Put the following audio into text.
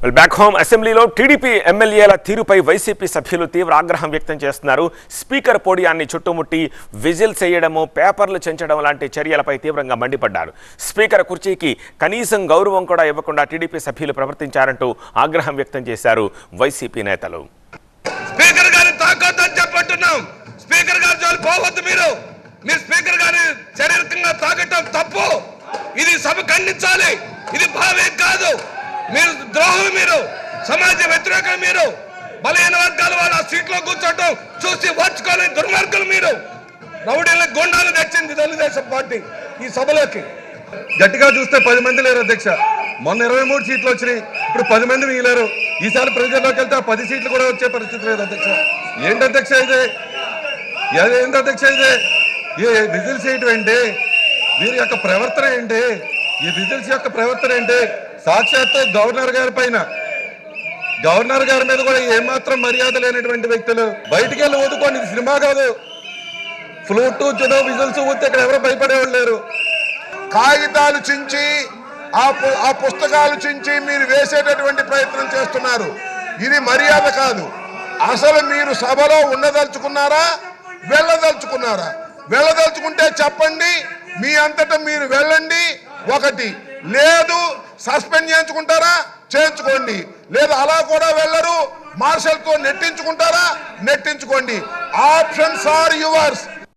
Back home అసెంబ్లీలో TDP ఎమ్మెల్యేల తీరుపై వైసీపీ సభ్యులు తీవ్ర ఆగ్రహం వ్యక్తం చేస్తున్నారు. స్పీకర్ పోడియాన్ని చుట్టుముట్టి విజిల్స్ వేయడము, పేపర్లు చెంచడం లాంటి చర్యలపై తీవ్రంగా మండిపడ్డారు. స్పీకర్ కుర్చీకి కనీసం గౌరవం కూడా ఇవ్వకుండా టీడీపీ సభ్యులు ప్రవర్తించారంటూ ఆగ్రహం వ్యక్తం చేశారు వైసీపీ నేతలు. స్పీకర్ గారి తాకొద్దని చెప్పంటున్నాం. స్పీకర్ గారి జోలి పోవద్దు. మీ స్పీకర్ గారి శారీరకంగా తాకటం తప్పు. ఇది సభ ఖండించాలి. ఇది భావే కాదు. మీరు ద్రోహం, మీరు సమాజ వ్యతిరేకం, మీరు బలహీన వర్గాల వాళ్ళ సీట్లో కూర్చోటం చూసి ఓర్చుకోలేని దుర్మార్గులు. మీరు రౌడీల గుండాలు తెచ్చింది తెలుగుదేశం పార్టీ ఈ సభలోకి. గట్టిగా చూస్తే 10 మంది లేరు అధ్యక్ష. మొన్న 23 సీట్లు వచ్చినాయి, ఇప్పుడు 10 మంది మిగిలారు. ఈసారి ప్రజల్లోకి వెళ్తే ఆ 10 సీట్లు కూడా వచ్చే పరిస్థితి లేదు అధ్యక్ష. ఏంటి అధ్యక్ష ఇది? ఏంటి అధ్యక్ష ఇది? ఈ విజిల్స్ చేయటం ఏంటి? వీరి యొక్క ప్రవర్తన ఏంటి? ఈ విజిల్స్ యొక్క ప్రవర్తన ఏంటి? సాక్షాత్తు గవర్నర్ గారి పైన, గవర్నర్ గారి మీద కూడా ఏమాత్రం మర్యాద లేనటువంటి వ్యక్తులు బయటికి వెళ్ళి ఊదుకోండి. ఇది సినిమా కాదు. ఫ్లూట్ ఊచడం, విజిల్స్ ఊతే ఇక్కడ ఎవరు భయపడేవాళ్ళు లేరు. కాగితాలు చించి ఆ పుస్తకాలు చించి మీరు వేసేటటువంటి ప్రయత్నం చేస్తున్నారు. ఇది మర్యాద కాదు. అసలు మీరు సభలో ఉండదలుచుకున్నారా, వెళ్ళదలుచుకున్నారా? వెళ్ళదలుచుకుంటే చెప్పండి, మీ అంతటా మీరు వెళ్ళండి. ఒకటి లేదు, సస్పెండ్ చేయించుకుంటారా చేయించుకోండి. లేదు అలా కూడా వెళ్ళరు, మార్షల్తో నెట్టించుకుంటారా నెట్టించుకోండి. Options are yours.